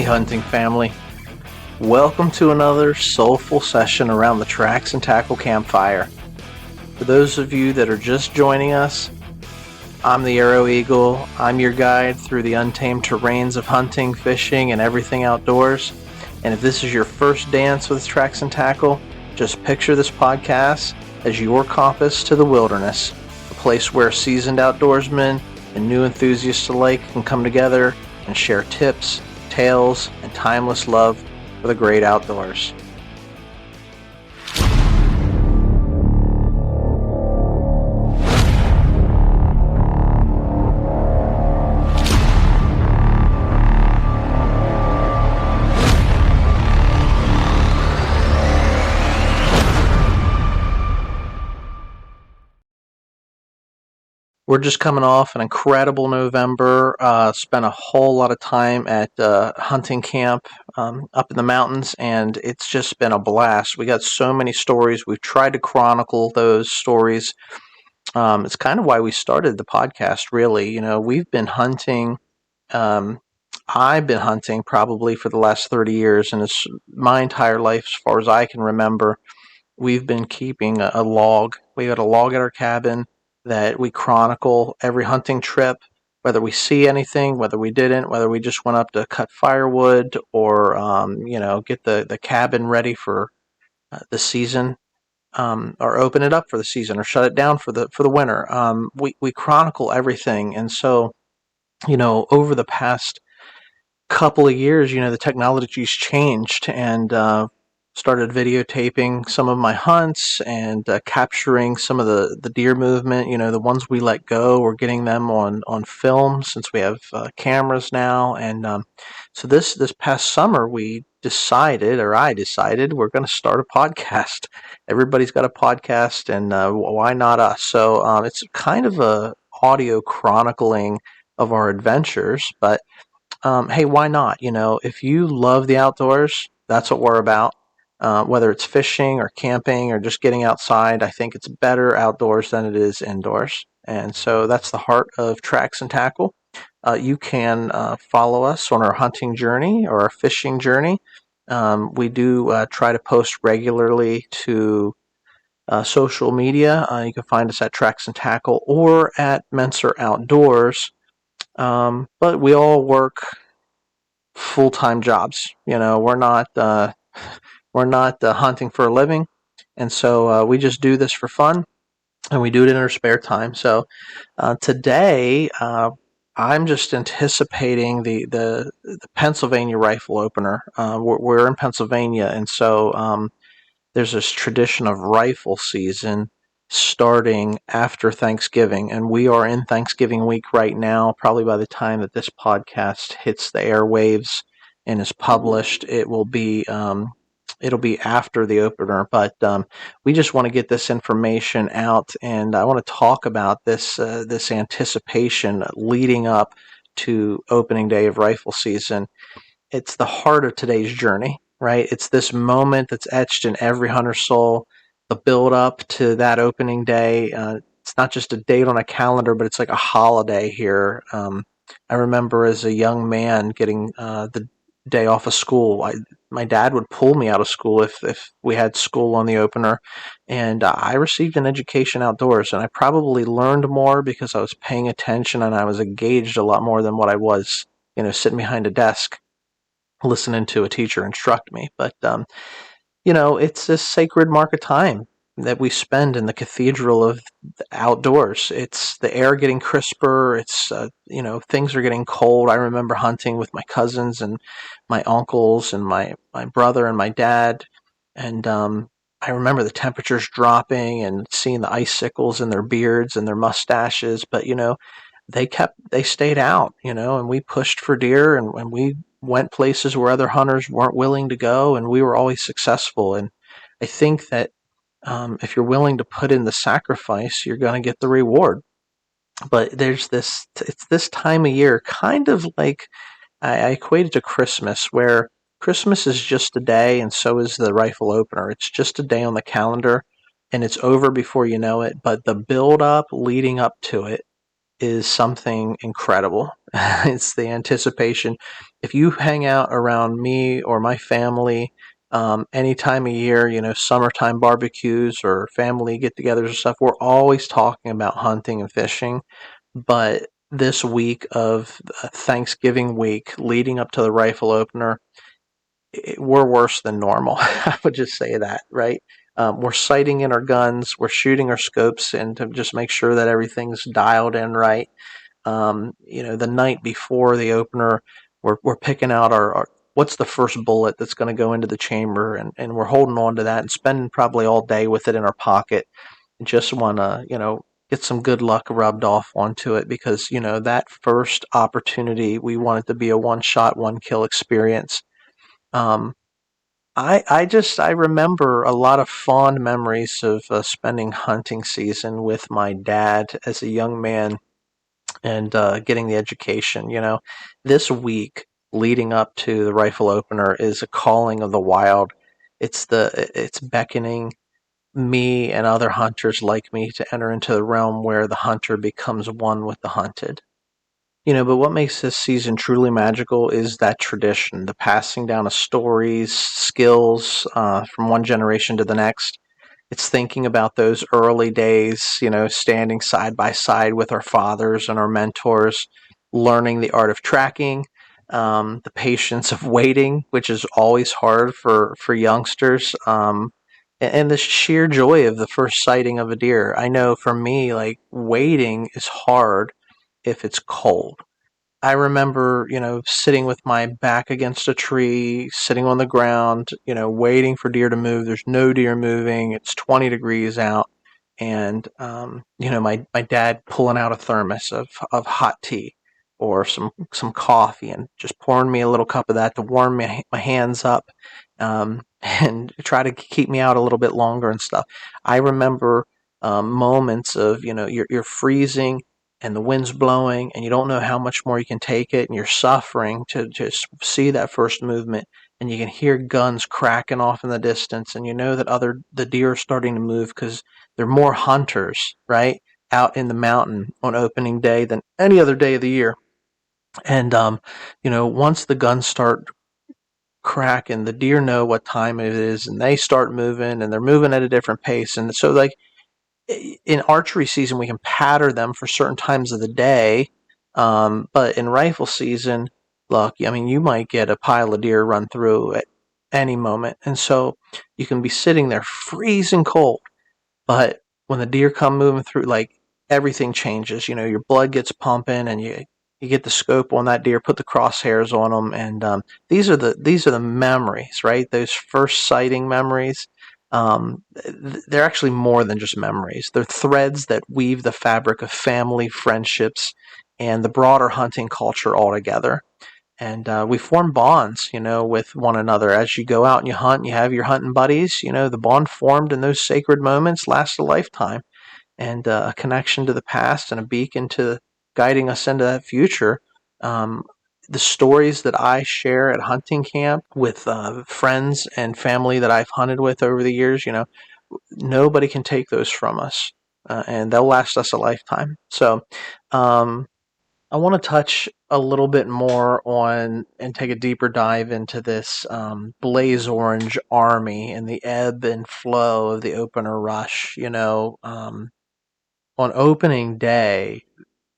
hunting family. Welcome to another soulful session around the Tracks and Tackle campfire. For those of you that are just joining us, I'm the Arrow Eagle. I'm your guide through the untamed terrains of hunting, fishing, and everything outdoors. And if this is your first dance with Tracks and Tackle, just picture this podcast as your compass to the wilderness, a place where seasoned outdoorsmen and new enthusiasts alike can come together and share tips, tales, and timeless love for the great outdoors. We're just coming off an incredible November. Spent a whole lot of time at hunting camp up in the mountains, and it's just been a blast. We got so many stories. We've tried to chronicle those stories. It's kind of why we started the podcast, really. You know, we've been hunting. I've been hunting probably for the last 30 years, and it's my entire life, as far as I can remember. We've been keeping a log. We got a log at our cabin that we chronicle every hunting trip, whether we see anything, whether we didn't, whether we just went up to cut firewood or, get the cabin ready for the season, or open it up for the season or shut it down for the winter. We chronicle everything. And so, over the past couple of years, the technology's changed, and started videotaping some of my hunts and capturing some of the deer movement. The ones we let go, we're getting them on film since we have cameras now. And so this past summer, I decided we're going to start a podcast. Everybody's got a podcast, and why not us? So it's kind of a audio chronicling of our adventures, but hey, why not? If you love the outdoors, that's what we're about. Whether it's fishing or camping or just getting outside, I think it's better outdoors than it is indoors. And so that's the heart of Tracks and Tackle. You can follow us on our hunting journey or our fishing journey. We do try to post regularly to social media. You can find us at Tracks and Tackle or at Menser Outdoors. But we all work full-time jobs. We're not hunting for a living, and so we just do this for fun, and we do it in our spare time. So today, I'm just anticipating the Pennsylvania rifle opener. We're in Pennsylvania, and so there's this tradition of rifle season starting after Thanksgiving, and we are in Thanksgiving week right now. Probably by the time that this podcast hits the airwaves and is published, it'll be after the opener, but we just want to get this information out, and I want to talk about this anticipation leading up to opening day of rifle season. It's the heart of today's journey, right? It's this moment that's etched in every hunter's soul, the build up to that opening day. It's not just a date on a calendar, but it's like a holiday here. I remember as a young man getting the day off of school. My dad would pull me out of school if we had school on the opener, and I received an education outdoors, and I probably learned more because I was paying attention and I was engaged a lot more than what I was, sitting behind a desk listening to a teacher instruct me. But it's this sacred mark of time that we spend in the cathedral of the outdoors. It's the air getting crisper. It's, things are getting cold. I remember hunting with my cousins and my uncles and my brother and my dad. And I remember the temperatures dropping and seeing the icicles in their beards and their mustaches. But, they stayed out, and we pushed for deer, and we went places where other hunters weren't willing to go, and we were always successful. And I think that if you're willing to put in the sacrifice, you're going to get the reward. But it's this time of year, kind of like I equate it to Christmas, where Christmas is just a day, and so is the rifle opener. It's just a day on the calendar, and it's over before you know it. But the build up leading up to it is something incredible. It's the anticipation. if you hang out around me or my family any time of year, summertime barbecues or family get-togethers and stuff, we're always talking about hunting and fishing. But this week of Thanksgiving week leading up to the rifle opener, we're worse than normal. I would just say that, right? We're sighting in our guns, we're shooting our scopes, and to just make sure that everything's dialed in right. The night before the opener, we're picking out our what's the first bullet that's going to go into the chamber, and we're holding on to that and spending probably all day with it in our pocket. And just want to, get some good luck rubbed off onto it because, that first opportunity, we want it to be a one shot, one kill experience. Um, I remember a lot of fond memories of spending hunting season with my dad as a young man and getting the education. This week leading up to the rifle opener is a calling of the wild. It's beckoning me and other hunters like me to enter into the realm where the hunter becomes one with the hunted. But what makes this season truly magical is that tradition, the passing down of stories, skills from one generation to the next. It's thinking about those early days, standing side by side with our fathers and our mentors, learning the art of tracking, the patience of waiting, which is always hard for youngsters, and the sheer joy of the first sighting of a deer. I know for me, like waiting is hard if it's cold. I remember, sitting with my back against a tree, sitting on the ground, waiting for deer to move. There's no deer moving. It's 20 degrees out. And, my dad pulling out a thermos of hot tea or some coffee and just pouring me a little cup of that to warm my hands up and try to keep me out a little bit longer and stuff. I remember moments of, you're freezing and the wind's blowing and you don't know how much more you can take it and you're suffering to just see that first movement and you can hear guns cracking off in the distance and you know that the deer are starting to move because there are more hunters, right, out in the mountain on opening day than any other day of the year. And once the guns start cracking, the deer know what time it is and they start moving and they're moving at a different pace. And so like in archery season, we can pattern them for certain times of the day. But in rifle season, look, I mean, you might get a pile of deer run through at any moment. And so you can be sitting there freezing cold. But when the deer come moving through, like everything changes. Your blood gets pumping, and you get the scope on that deer, put the crosshairs on them, and these are the memories, right? Those first sighting memories. They're actually more than just memories. They're threads that weave the fabric of family, friendships, and the broader hunting culture all together. And we form bonds, with one another. As you go out and you hunt, and you have your hunting buddies. The bond formed in those sacred moments lasts a lifetime, and a connection to the past and a beacon to guiding us into that future. Um, the stories that I share at hunting camp with friends and family that I've hunted with over the years, nobody can take those from us, and they'll last us a lifetime. So, um, I want to touch a little bit more on and take a deeper dive into this blaze orange army and the ebb and flow of the opener rush. On opening day,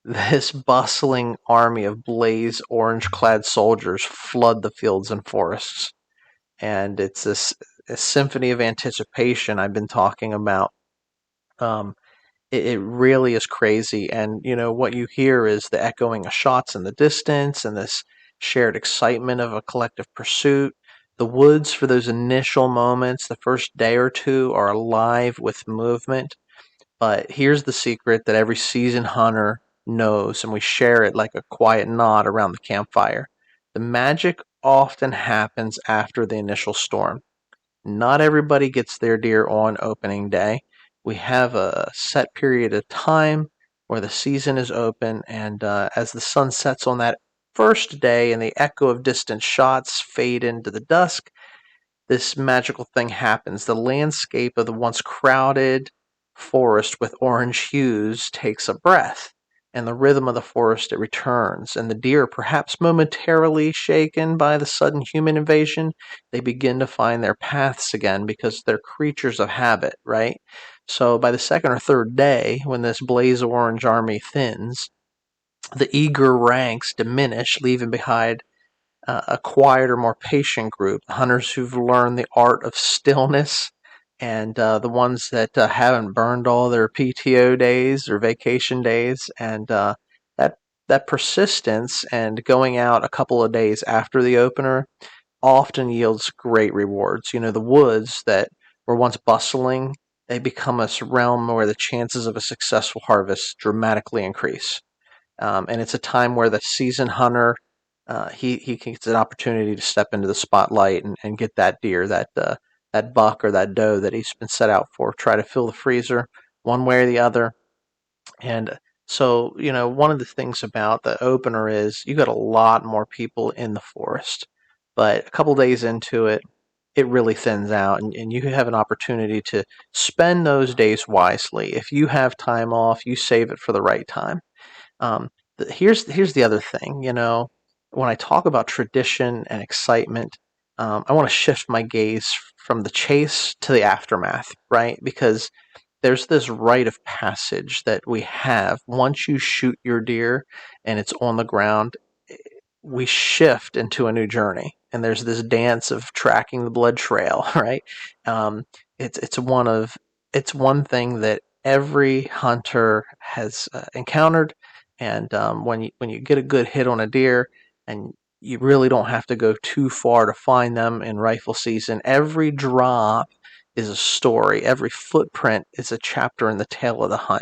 this bustling army of blaze orange clad soldiers flood the fields and forests. And it's this a symphony of anticipation I've been talking about. Um, it really is crazy. And, what you hear is the echoing of shots in the distance and this shared excitement of a collective pursuit. The woods, for those initial moments, the first day or two, are alive with movement. But here's the secret that every seasoned hunter knows, and we share it like a quiet nod around the campfire. The magic often happens after the initial storm. Not everybody gets their deer on opening day. We have a set period of time where the season is open, and as the sun sets on that first day and the echo of distant shots fade into the dusk, this magical thing happens. The landscape of the once crowded forest with orange hues takes a breath. and the rhythm of the forest, it returns. And the deer, perhaps momentarily shaken by the sudden human invasion, they begin to find their paths again because they're creatures of habit, right? So by the second or third day, when this blaze orange army thins, the eager ranks diminish, leaving behind a quieter, more patient group, hunters who've learned the art of stillness, and the ones that haven't burned all their PTO days or vacation days, and that that persistence and going out a couple of days after the opener often yields great rewards. The woods that were once bustling, they become a realm where the chances of a successful harvest dramatically increase. And it's a time where the seasoned hunter he gets an opportunity to step into the spotlight and get that deer, that buck or that doe that he's been set out for. Try to fill the freezer one way or the other. And so, one of the things about the opener is you got a lot more people in the forest, but a couple days into it, it really thins out, and you have an opportunity to spend those days wisely. If you have time off, you save it for the right time. Um, here's the other thing. When I talk about tradition and excitement, I want to shift my gaze from the chase to the aftermath, right? Because there's this rite of passage that we have. Once you shoot your deer and it's on the ground, we shift into a new journey, and there's this dance of tracking the blood trail, right? Um, it's one thing that every hunter has encountered, and when you get a good hit on a deer, and you really don't have to go too far to find them in rifle season. Every drop is a story. Every footprint is a chapter in the tale of the hunt,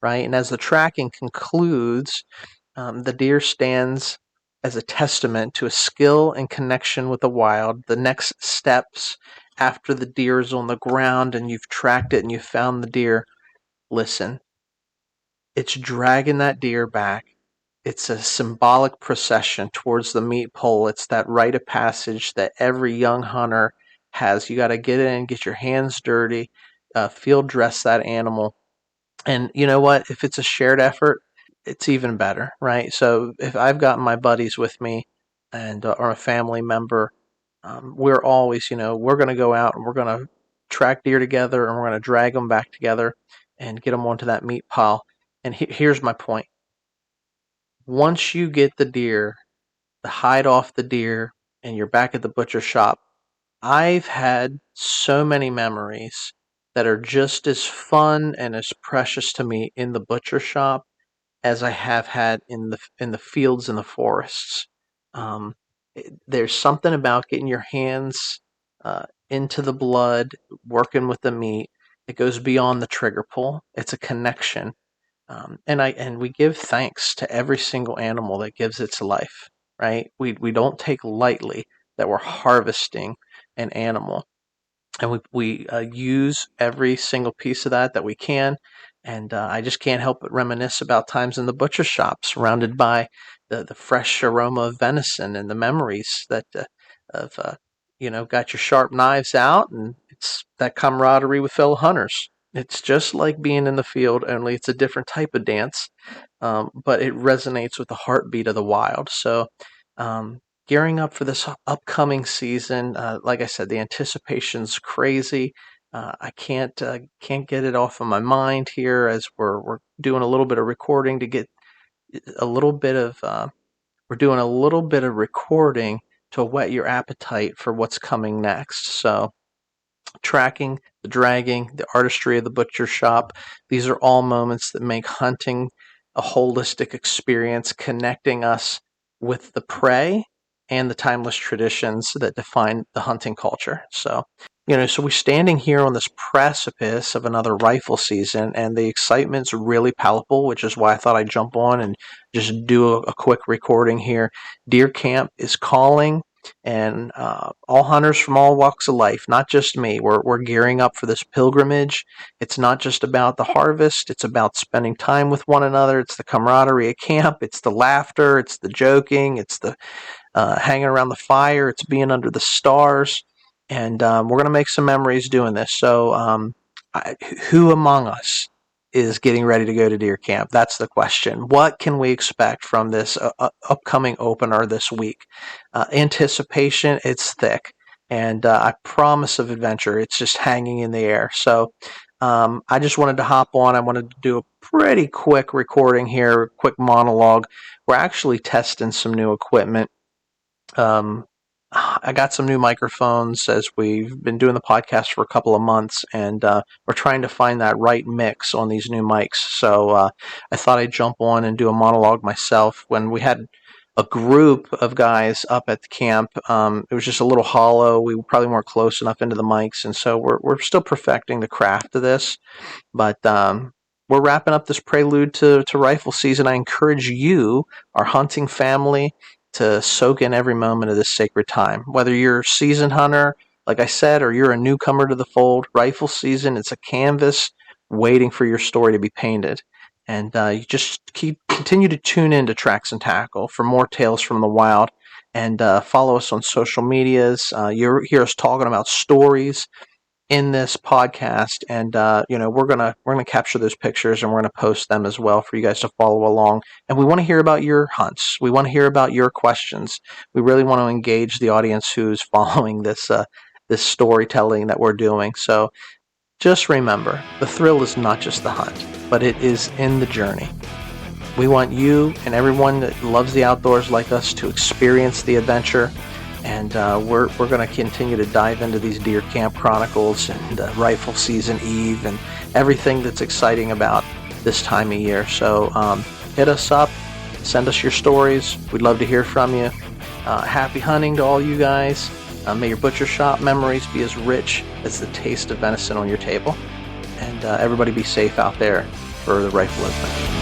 right? And as the tracking concludes, the deer stands as a testament to a skill and connection with the wild. The next steps after the deer is on the ground and you've tracked it and you've found the deer, listen, it's dragging that deer back. It's a symbolic procession towards the meat pole. It's that rite of passage that every young hunter has. You got to get in, get your hands dirty, field dress that animal. And you know what? If it's a shared effort, it's even better, right? So if I've got my buddies with me and or a family member, we're always, we're going to go out and we're going to track deer together and we're going to drag them back together and get them onto that meat pile. And here's my point. Once you get the deer, the hide off the deer, and you're back at the butcher shop, I've had so many memories that are just as fun and as precious to me in the butcher shop as I have had in the fields and the forests. Um, there's something about getting your hands into the blood, working with the meat. It goes beyond the trigger pull. It's a connection, and we give thanks to every single animal that gives its life. Right? We don't take lightly that we're harvesting an animal, and we use every single piece of that we can. And I just can't help but reminisce about times in the butcher shop, surrounded by the fresh aroma of venison and the memories that of got your sharp knives out, and it's that camaraderie with fellow hunters. It's just like being in the field, only it's a different type of dance, but it resonates with the heartbeat of the wild. So, gearing up for this upcoming season, like I said, the anticipation's crazy. I can't get it off of my mind here as we're doing a little bit of recording to get a little bit of we're doing a little bit of recording to whet your appetite for what's coming next. So tracking, the dragging, the artistry of the butcher shop. These are all moments that make hunting a holistic experience, connecting us with the prey and the timeless traditions that define the hunting culture. So, so we're standing here on this precipice of another rifle season, and the excitement's really palpable, which is why I thought I'd jump on and just do a quick recording here. Deer Camp is calling, and all hunters from all walks of life, not just me. We're gearing up for this pilgrimage. It's not just about the harvest. It's about spending time with one another. It's the camaraderie at camp. It's the laughter. It's the joking. It's the hanging around the fire. It's being under the stars. And we're going to make some memories doing this. So who among us is getting ready to go to deer camp. That's the question. What can we expect from this upcoming opener this week? Anticipation, it's thick. And I promise of adventure, it's just hanging in the air. So I just wanted to hop on. I wanted to do a pretty quick recording here, quick monologue. We're actually testing some new equipment. I got some new microphones as we've been doing the podcast for a couple of months, and we're trying to find that right mix on these new mics. So I thought I'd jump on and do a monologue myself. When we had a group of guys up at the camp, it was just a little hollow. We probably weren't close enough into the mics, and so we're still perfecting the craft of this. But we're wrapping up this prelude to rifle season. I encourage you, our hunting family, to soak in every moment of this sacred time. Whether you're a seasoned hunter, like I said, or you're a newcomer to the fold, rifle season, it's a canvas waiting for your story to be painted. And you just continue to tune in to Tracks and Tackle for more tales from the wild. And follow us on social medias. You hear us talking about stories in this podcast, and we're gonna capture those pictures, and we're gonna post them as well for you guys to follow along. And we want to hear about your hunts. We want to hear about your questions. We really want to engage the audience who's following this storytelling that we're doing. So just remember, the thrill is not just the hunt, but it is in the journey. We want you and everyone that loves the outdoors like us to experience the adventure. And we're going to continue to dive into these deer camp chronicles and rifle season eve and everything that's exciting about this time of year. So hit us up, send us your stories. We'd love to hear from you. Happy hunting to all you guys. May your butcher shop memories be as rich as the taste of venison on your table. And everybody be safe out there for the rifle adventure.